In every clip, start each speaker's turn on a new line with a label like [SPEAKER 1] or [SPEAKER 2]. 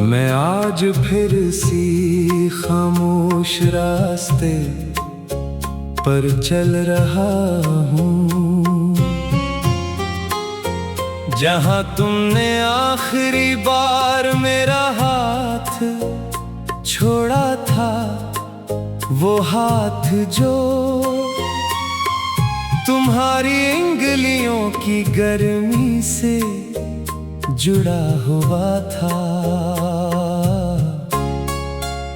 [SPEAKER 1] मैं आज फिर सी खामोश रास्ते पर चल रहा हूँ, जहाँ तुमने आखिरी बार मेरा हाथ छोड़ा था, वो हाथ जो तुम्हारी उंगलियों की गर्मी से जुड़ा हुआ था,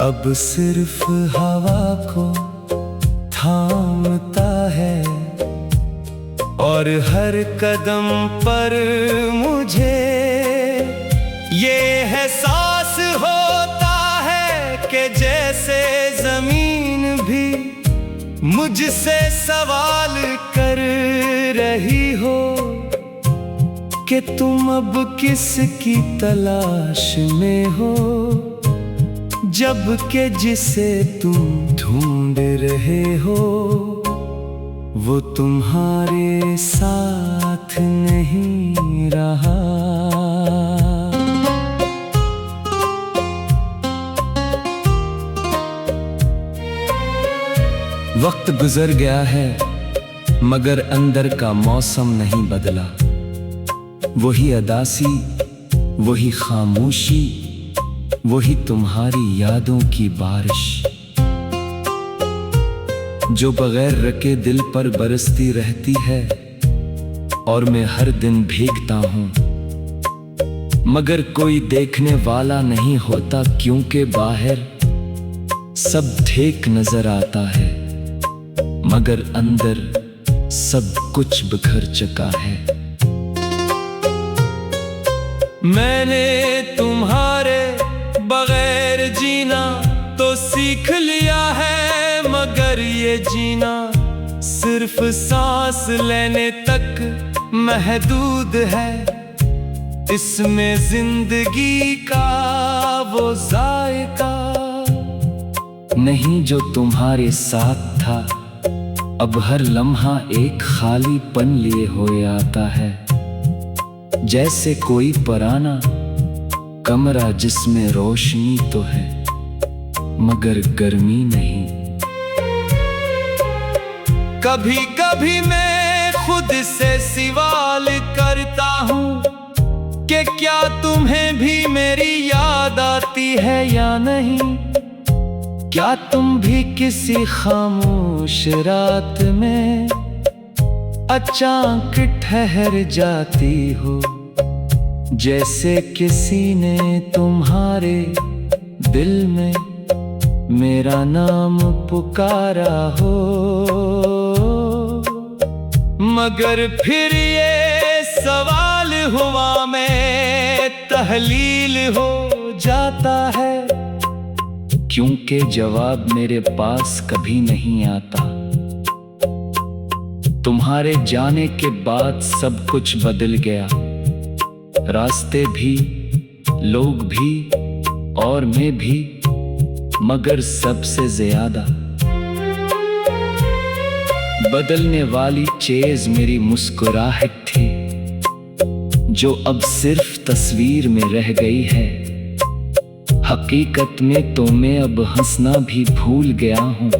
[SPEAKER 1] अब सिर्फ हवा को थामता है और हर कदम पर मुझे ये एहसास होता है कि जैसे जमीन भी मुझसे सवाल कर रही हो कि तुम अब किसकी तलाश में हो, जबकि जिसे तुम ढूंढ रहे हो वो तुम्हारे साथ नहीं रहा। वक्त गुजर गया है मगर अंदर का मौसम नहीं बदला, वही अदासी, वही खामोशी, वही तुम्हारी यादों की बारिश जो बगैर रखे दिल पर बरसती रहती है, और मैं हर दिन भीगता हूँ मगर कोई देखने वाला नहीं होता, क्योंकि बाहर सब ठीक नजर आता है मगर अंदर सब कुछ बिखर चुका है। मैंने तुम्हारे बगैर जीना तो सीख लिया है, मगर ये जीना सिर्फ सांस लेने तक महदूद है, इसमें जिंदगी का वो जायका नहीं जो तुम्हारे साथ था, अब हर लम्हा एक खालीपन लिए हुए आता है, जैसे कोई पुराना कमरा जिसमें रोशनी तो है मगर गर्मी नहीं। कभी कभी मैं खुद से सवाल करता हूँ कि क्या तुम्हें भी मेरी याद आती है या नहीं, क्या तुम भी किसी खामोश रात में अचानक ठहर जाती हो, जैसे किसी ने तुम्हारे दिल में मेरा नाम पुकारा हो, मगर फिर ये सवाल हुआ में तहलील हो जाता है, क्योंकि जवाब मेरे पास कभी नहीं आता। तुम्हारे जाने के बाद सब कुछ बदल गया, रास्ते भी, लोग भी और मैं भी, मगर सबसे ज्यादा बदलने वाली चीज मेरी मुस्कुराहट थी, जो अब सिर्फ तस्वीर में रह गई है। हकीकत में तो मैं अब हंसना भी भूल गया हूँ,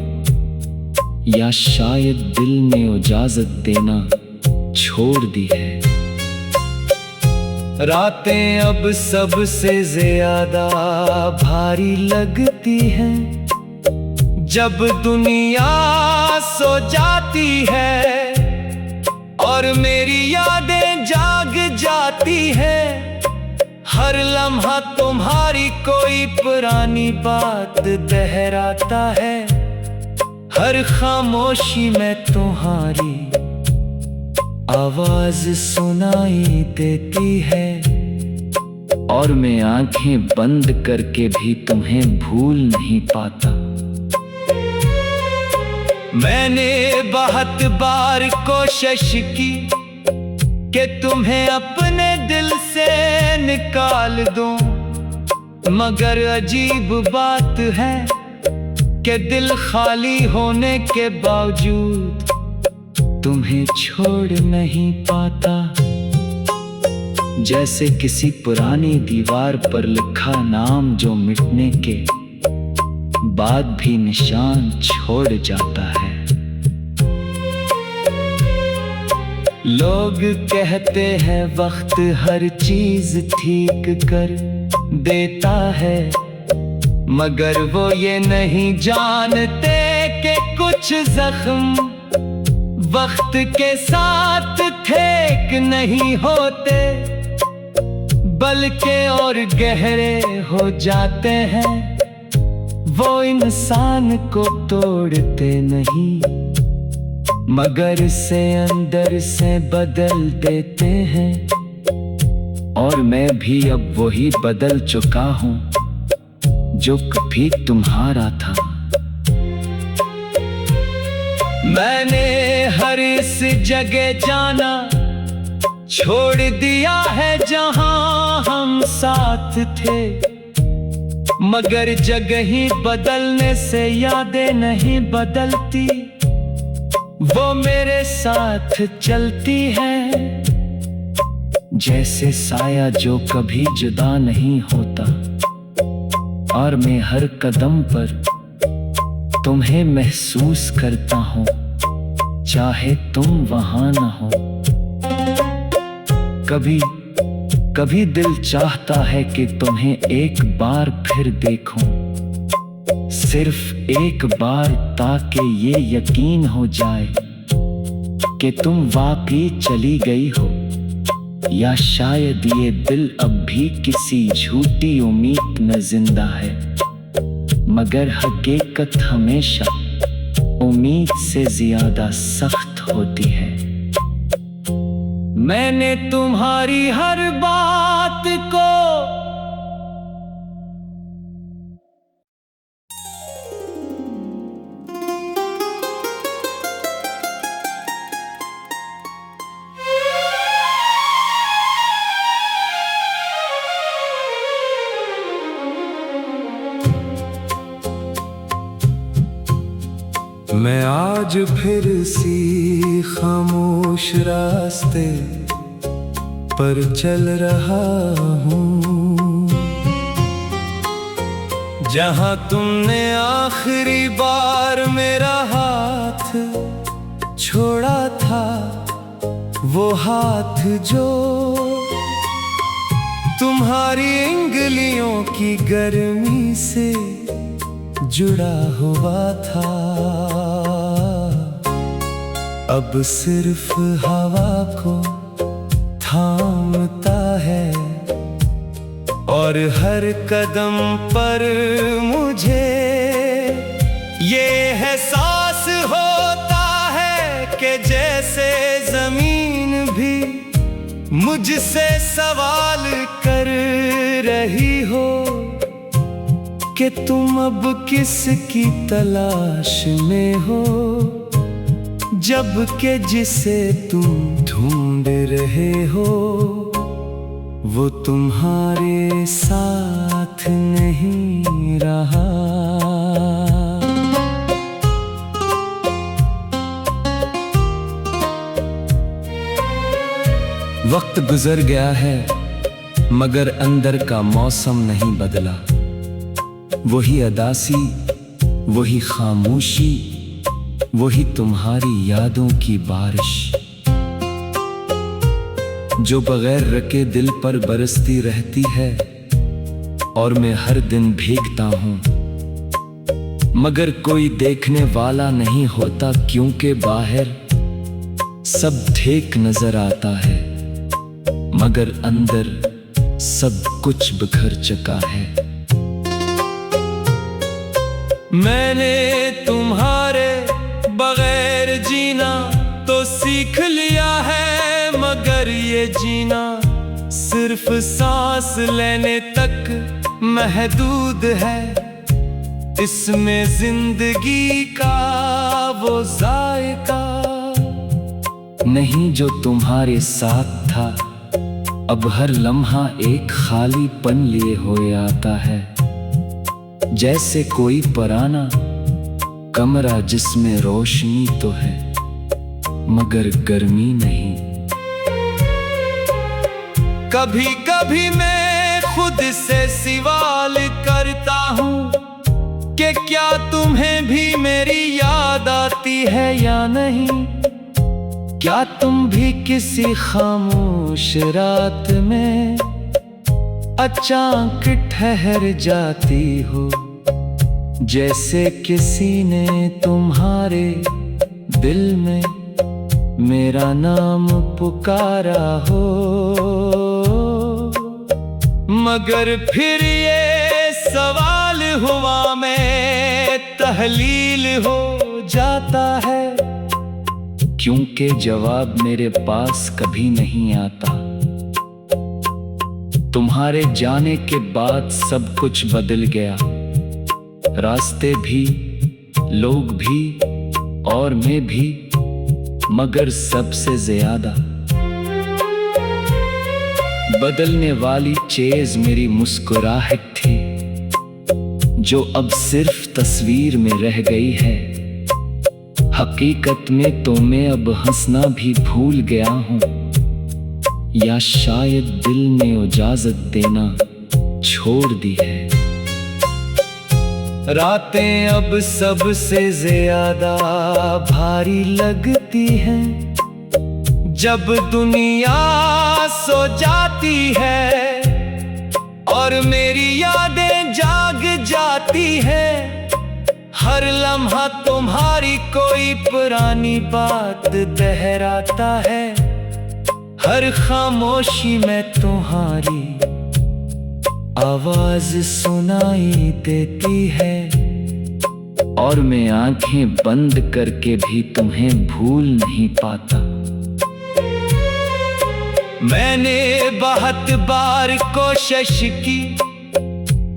[SPEAKER 1] या शायद दिल ने इजाजत देना छोड़ दी है। रातें अब सबसे ज्यादा भारी लगती हैं, जब दुनिया सो जाती है और मेरी यादें जाग जाती हैं। हर लम्हा तुम्हारी कोई पुरानी बात दोहराता है, हर खामोशी में तुम्हारी आवाज सुनाई देती है, और मैं आंखें बंद करके भी तुम्हें भूल नहीं पाता। मैंने बहुत बार कोशिश की कि तुम्हें अपने दिल से निकाल दूं, मगर अजीब बात है कि दिल खाली होने के बावजूद तुम्हें छोड़ नहीं पाता। जैसे किसी पुरानी दीवार पर लिखा नाम जो मिटने के बाद भी निशान छोड़ जाता है। लोग कहते हैं वक्त हर चीज ठीक कर देता है, मगर वो ये नहीं जानते कि कुछ जख्म वक्त के साथ ठीक नहीं होते, बल्कि और गहरे हो जाते हैं। वो इंसान को तोड़ते नहीं, मगर इसे अंदर से बदल देते हैं। और मैं भी अब वही बदल चुका हूँ जो कभी तुम्हारा था। मैंने हर इस जगह जाना छोड़ दिया है जहां हम साथ थे, मगर जगह ही बदलने से यादें नहीं बदलती, वो मेरे साथ चलती है। जैसे साया जो कभी जुदा नहीं होता, और मैं हर कदम पर तुम्हें महसूस करता हूँ, चाहे तुम वहां न हो। कभी कभी दिल चाहता है कि तुम्हें एक बार फिर देखूं, सिर्फ एक बार, ताकि ये यकीन हो जाए कि तुम वाकई चली गई हो, या शायद ये दिल अब भी किसी झूठी उम्मीद में जिंदा है। मगर हकीकत हमेशा उम्मीद से ज्यादा सख्त होती है। मैंने तुम्हारी हर बात को
[SPEAKER 2] मैं आज फिर सी खामोश रास्ते पर चल रहा हूँ, जहाँ तुमने आखिरी बार मेरा हाथ छोड़ा था, वो हाथ जो तुम्हारी इंगलियों की गर्मी से जुड़ा हुआ था। अब सिर्फ हवा को थामता है, और हर कदम पर मुझे ये एहसास होता है कि जैसे जमीन भी मुझसे सवाल कर रही हो कि तुम अब किसकी तलाश में हो, जबकि जिसे तुम ढूंढ रहे हो वो तुम्हारे साथ नहीं रहा।
[SPEAKER 1] वक्त गुजर गया है, मगर अंदर का मौसम नहीं बदला। वही अदासी, वही खामोशी, वही तुम्हारी यादों की बारिश, जो बगैर रखे दिल पर बरसती रहती है, और मैं हर दिन भीगता हूँ, मगर कोई देखने वाला नहीं होता, क्योंकि बाहर सब ठीक नजर आता है, मगर अंदर सब कुछ बिखर चुका है।
[SPEAKER 2] मैंने तुम्हारे बगैर जीना तो सीख लिया है, मगर ये जीना सिर्फ सांस लेने तक महदूद है। इसमें जिंदगी का वो जायका
[SPEAKER 1] नहीं जो तुम्हारे साथ था, अब हर लम्हा एक खालीपन लिए हुए आता है, जैसे कोई पुराना कमरा जिसमें रोशनी तो है मगर गर्मी नहीं।
[SPEAKER 2] कभी कभी मैं खुद से सवाल करता हूँ कि क्या तुम्हें भी मेरी याद आती है या नहीं। क्या तुम भी किसी खामोश रात में अचानक ठहर जाती हो, जैसे किसी ने तुम्हारे दिल में मेरा नाम पुकारा हो। मगर फिर ये सवाल हुआ में तहलील हो जाता है, क्योंकि जवाब मेरे पास कभी नहीं आता। तुम्हारे जाने के बाद सब कुछ बदल गया, रास्ते भी, लोग भी और मैं भी, मगर सबसे ज्यादा बदलने वाली चीज मेरी मुस्कुराहट थी, जो अब सिर्फ तस्वीर में रह गई है। हकीकत में तो मैं अब हंसना भी भूल गया हूँ, या शायद दिल ने इजाजत देना छोड़ दी है। रातें अब सबसे ज्यादा भारी लगती हैं, जब दुनिया सो जाती है और मेरी यादें जाग जाती है। हर लम्हा तुम्हारी कोई पुरानी बात दोहराता है, हर खामोशी में तुम्हारी आवाज सुनाई देती है, और मैं आंखें बंद करके भी तुम्हें भूल नहीं पाता। मैंने बहुत बार कोशिश की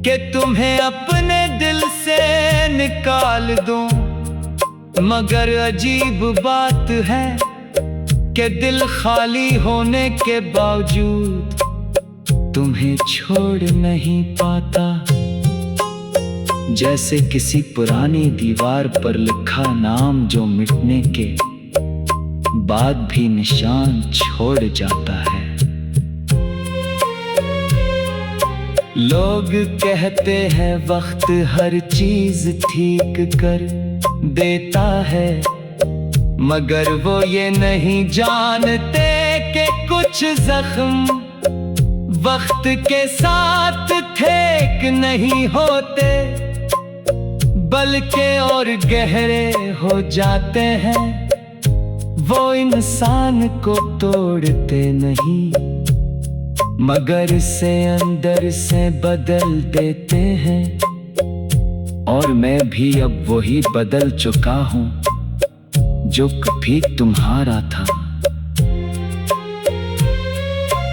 [SPEAKER 2] कि तुम्हें अपने दिल से निकाल दूं, मगर अजीब बात है कि दिल खाली होने के बावजूद तुम्हें छोड़ नहीं पाता। जैसे किसी पुरानी दीवार पर लिखा नाम जो मिटने के बाद भी निशान छोड़ जाता है। लोग कहते हैं वक्त हर चीज ठीक कर देता है, मगर वो ये नहीं जानते कि कुछ जख्म वक्त के साथ ठीक नहीं होते, बल्कि और गहरे हो जाते हैं। वो इंसान को तोड़ते नहीं, मगर इसे अंदर से बदल देते हैं। और मैं भी अब वही बदल चुका हूँ जो कभी तुम्हारा था।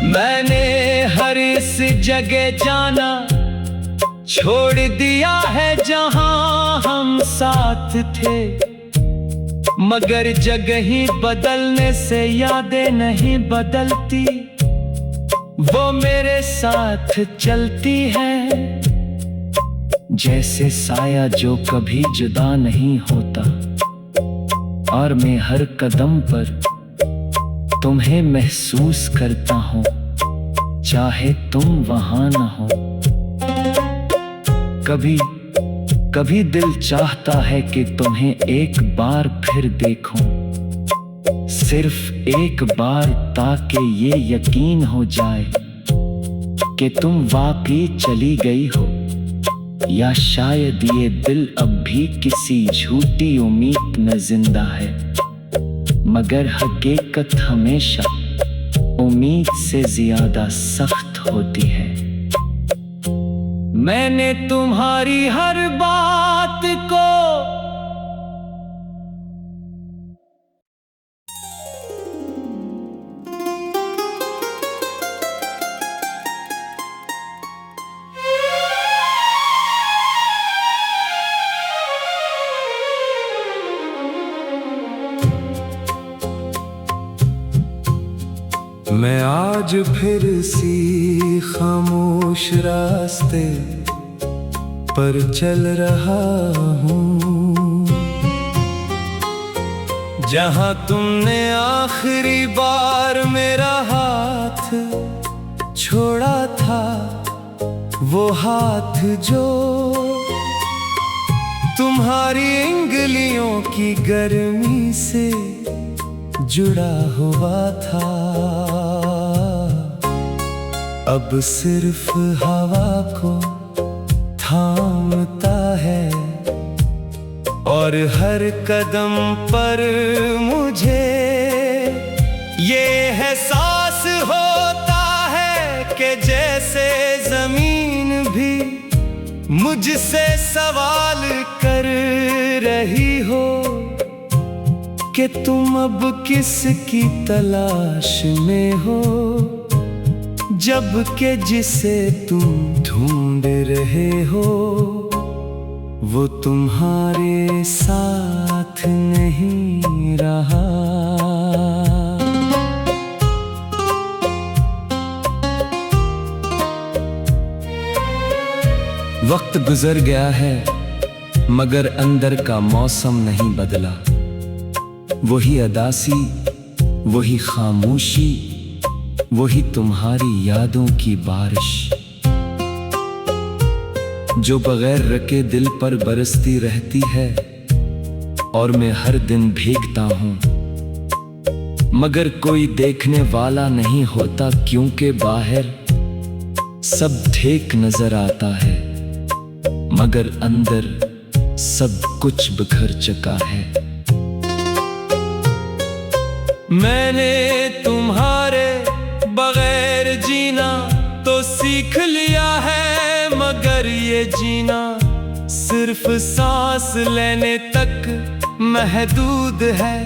[SPEAKER 2] मैंने हर इस जगह जाना छोड़ दिया है जहां हम साथ थे, मगर जगह ही बदलने से यादें नहीं बदलती, वो मेरे साथ चलती है। जैसे साया जो कभी जुदा नहीं होता, और मैं हर कदम पर तुम्हें महसूस करता हूँ, चाहे तुम वहां न हो। कभी कभी दिल चाहता है कि तुम्हें एक बार फिर देखूं, सिर्फ एक बार, ताकि ये यकीन हो जाए कि तुम वाकई चली गई हो, या शायद ये दिल अब भी किसी झूठी उम्मीद में जिंदा है। मगर हकीकत हमेशा उम्मीद से ज्यादा सख्त होती है। मैंने तुम्हारी हर बात को मैं आज फिर सी खामोश रास्ते पर चल रहा हूँ, जहाँ तुमने आखिरी बार मेरा हाथ छोड़ा था वो हाथ जो तुम्हारी उंगलियों की गर्मी से जुड़ा हुआ था। अब सिर्फ हवा को थामता है और हर कदम पर मुझे ये एहसास होता है कि जैसे जमीन भी मुझसे सवाल कर रही हो कि तुम अब किसकी तलाश में हो, जबकि जिसे तुम ढूंढ रहे हो वो तुम्हारे साथ नहीं रहा। वक्त गुजर गया है मगर अंदर का मौसम नहीं बदला। वही अदासी, वही खामोशी, वही तुम्हारी यादों की बारिश जो बगैर रखे दिल पर बरसती रहती है और मैं हर दिन भीगता हूँ मगर कोई देखने वाला नहीं होता, क्योंकि बाहर सब ठीक नजर आता है मगर अंदर सब कुछ बिखर चुका है। मैंने तुम्हारे बगैर जीना तो सीख लिया है, मगर ये जीना सिर्फ सांस लेने तक महदूद है।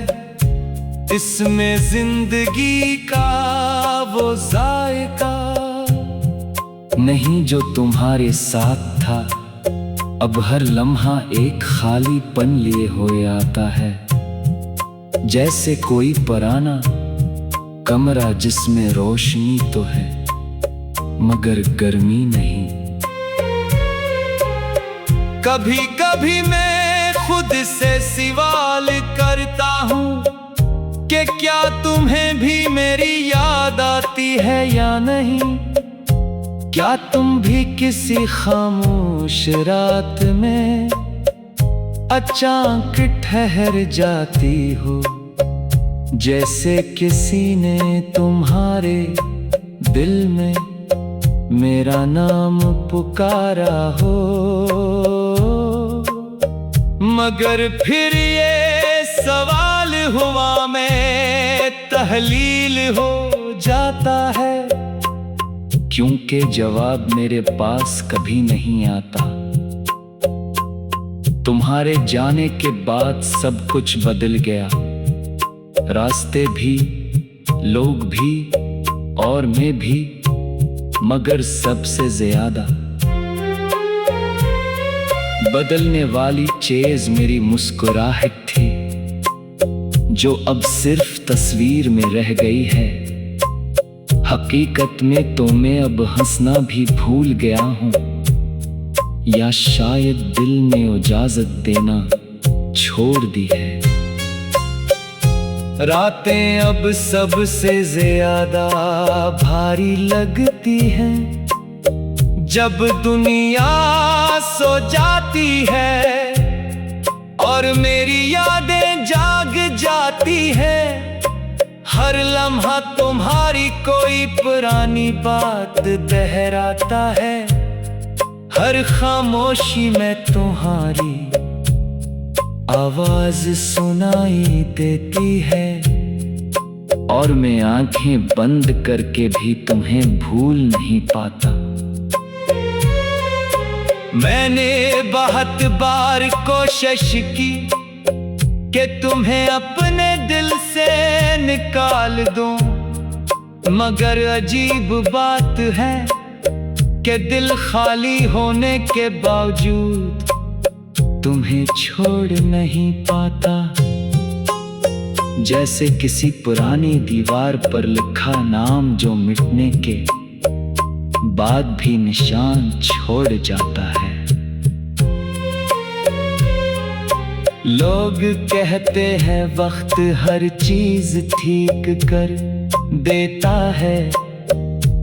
[SPEAKER 2] इसमें जिंदगी का वो जायका नहीं जो तुम्हारे साथ था, अब हर लम्हा एक खालीपन लिए हुए आता है। जैसे कोई पुराना कमरा जिसमें रोशनी तो है मगर गर्मी नहीं। कभी कभी मैं खुद से सवाल करता हूँ कि क्या तुम्हें भी मेरी याद आती है या नहीं। क्या तुम भी किसी खामोश रात में अचानक ठहर जाती हो, जैसे किसी ने तुम्हारे दिल में मेरा नाम पुकारा हो। मगर फिर ये सवाल हुआ में तहलील हो जाता है, क्योंकि जवाब मेरे पास कभी नहीं आता। तुम्हारे जाने के बाद सब कुछ बदल गया, रास्ते भी, लोग भी और मैं भी, मगर सबसे ज्यादा बदलने वाली चीज मेरी मुस्कुराहट थी, जो अब सिर्फ तस्वीर में रह गई है। हकीकत में तो मैं अब हंसना भी भूल गया हूँ, या शायद दिल ने इजाजत देना छोड़ दी है। रातें अब सबसे ज्यादा भारी लगती हैं जब दुनिया सो जाती है और मेरी यादें जाग जाती हैं। हर लम्हा तुम्हारी कोई पुरानी बात दोहराता है, हर खामोशी में तुम्हारी आवाज सुनाई देती है और मैं आंखें बंद करके भी तुम्हें भूल नहीं पाता। मैंने बहुत बार कोशिश की कि तुम्हें अपने दिल से निकाल दूं, मगर अजीब बात है कि दिल खाली होने के बावजूद तुम्हें छोड़ नहीं पाता। जैसे किसी पुरानी दीवार पर लिखा नाम जो मिटने के बाद भी निशान छोड़ जाता है। लोग कहते हैं वक्त हर चीज ठीक कर देता है,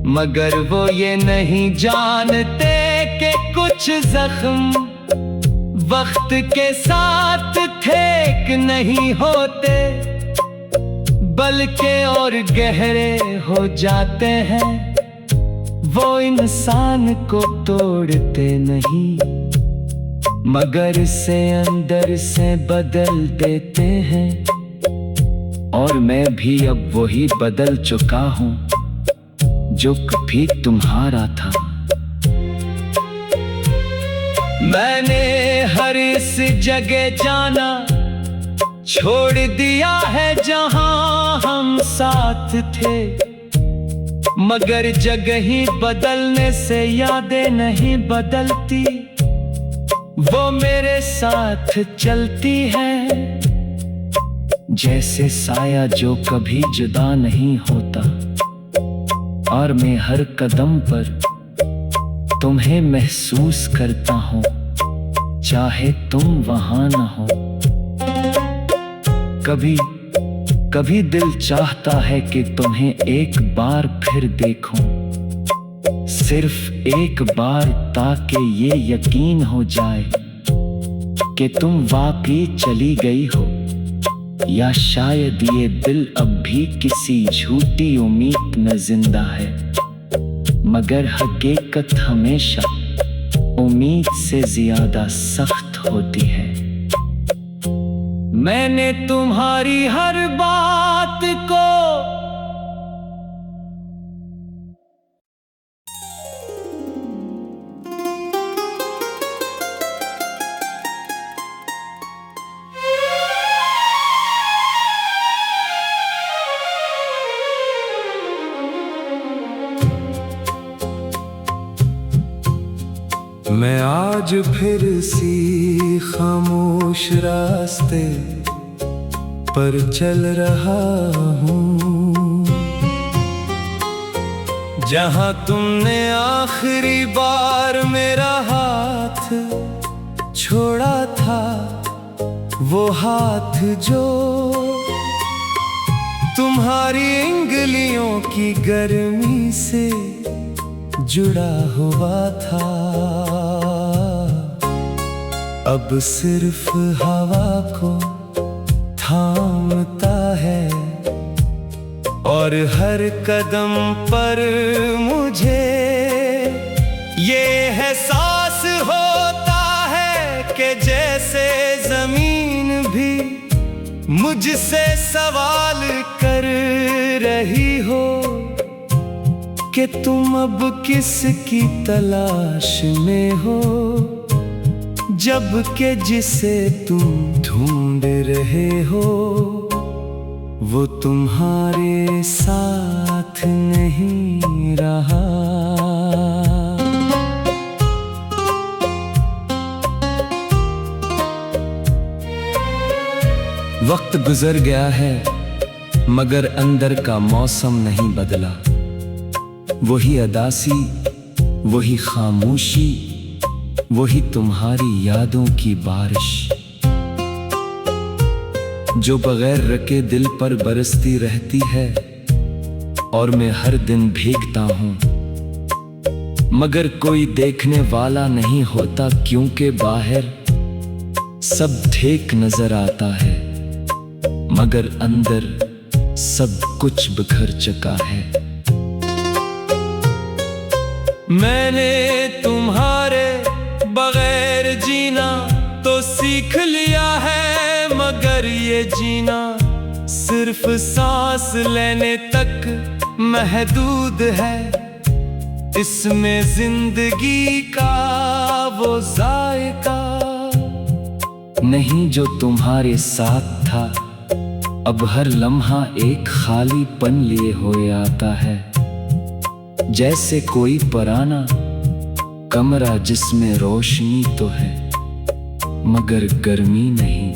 [SPEAKER 2] मगर वो ये नहीं जानते कि कुछ जख्म वक्त के साथ ठीक नहीं होते, बल्कि और गहरे हो जाते हैं। वो इंसान को तोड़ते नहीं, मगर इसे अंदर से बदल देते हैं। और मैं भी अब वही बदल चुका हूँ जो कभी तुम्हारा था। मैंने हर इस जगह जाना छोड़ दिया है जहां हम साथ थे, मगर जगह ही बदलने से यादें नहीं बदलती। वो मेरे साथ चलती है जैसे साया जो कभी जुदा नहीं होता, और मैं हर कदम पर तुम्हें महसूस करता हूँ, चाहे तुम वहां न हो। कभी कभी दिल चाहता है कि तुम्हें एक बार फिर देखूं, सिर्फ एक बार, ताकि ये यकीन हो जाए कि तुम वाकई चली गई हो, या शायद ये दिल अब भी किसी झूठी उम्मीद में जिंदा है। मगर हकीकत हमेशा उम्मीद से ज्यादा सख्त होती है। मैंने तुम्हारी हर बात को
[SPEAKER 3] मैं आज फिर सी खामोश रास्ते पर चल रहा हूँ,
[SPEAKER 2] जहां तुमने आखिरी बार मेरा हाथ छोड़ा था, वो हाथ जो तुम्हारी उंगलियों की गर्मी से जुड़ा हुआ था, अब सिर्फ हवा को थामता है। और हर कदम पर मुझे ये एहसास होता है कि जैसे जमीन भी मुझसे सवाल कर रही हो कि तुम अब किसकी तलाश में हो, जबकि जिसे तुम ढूंढ रहे हो वो तुम्हारे साथ नहीं रहा।
[SPEAKER 1] वक्त गुजर गया है मगर अंदर का मौसम नहीं बदला, वही अदासी, वही खामोशी, वही तुम्हारी यादों की बारिश जो बगैर रखे दिल पर बरसती रहती है, और मैं हर दिन भीगता हूँ मगर कोई देखने वाला नहीं होता, क्योंकि बाहर सब ठीक नजर आता है मगर अंदर सब कुछ बिखर चुका है।
[SPEAKER 2] मैंने तुम्हारे बगैर जीना तो सीख लिया है, मगर ये जीना सिर्फ सांस लेने तक महदूद है। इसमें जिंदगी का वो जायका
[SPEAKER 1] नहीं जो तुम्हारे साथ था, अब हर लम्हा एक खालीपन लिए हुए आता है, जैसे कोई पुराना कमरा जिसमें रोशनी तो है मगर गर्मी नहीं।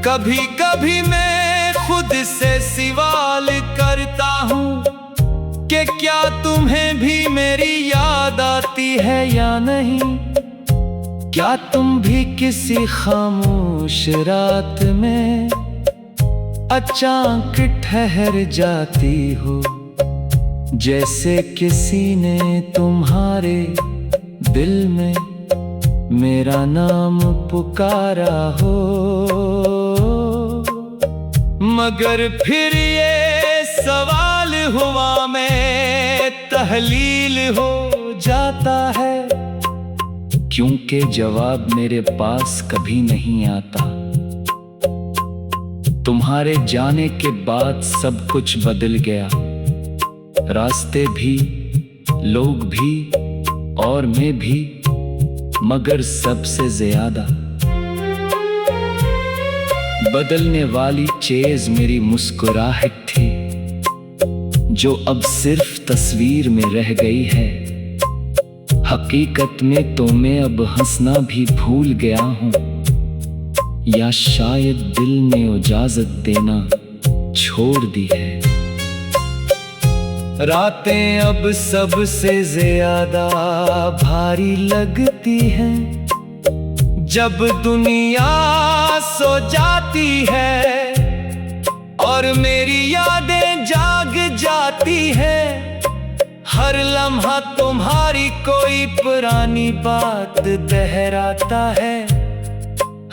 [SPEAKER 2] कभी कभी मैं खुद से सवाल करता हूँ कि क्या तुम्हें भी मेरी याद आती है या नहीं, क्या तुम भी किसी खामोश रात में अचानक ठहर जाती हो जैसे किसी ने तुम्हारे दिल में मेरा नाम पुकारा हो। मगर फिर ये सवाल हुआ में तहलील हो जाता है, क्योंकि जवाब मेरे पास कभी नहीं आता। तुम्हारे जाने के बाद सब कुछ बदल गया, रास्ते भी, लोग भी और मैं भी, मगर सबसे ज्यादा बदलने वाली चीज मेरी मुस्कुराहट थी, जो अब सिर्फ तस्वीर में रह गई है। हकीकत में तो मैं अब हंसना भी भूल गया हूँ, या शायद दिल ने इजाजत देना छोड़ दी है। रातें अब सबसे ज्यादा भारी लगती हैं, जब दुनिया सो जाती है और मेरी यादें जाग जाती हैं। हर लम्हा तुम्हारी कोई पुरानी बात दोहराता है,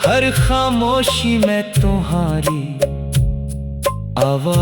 [SPEAKER 2] हर खामोशी में तुम्हारी आवाज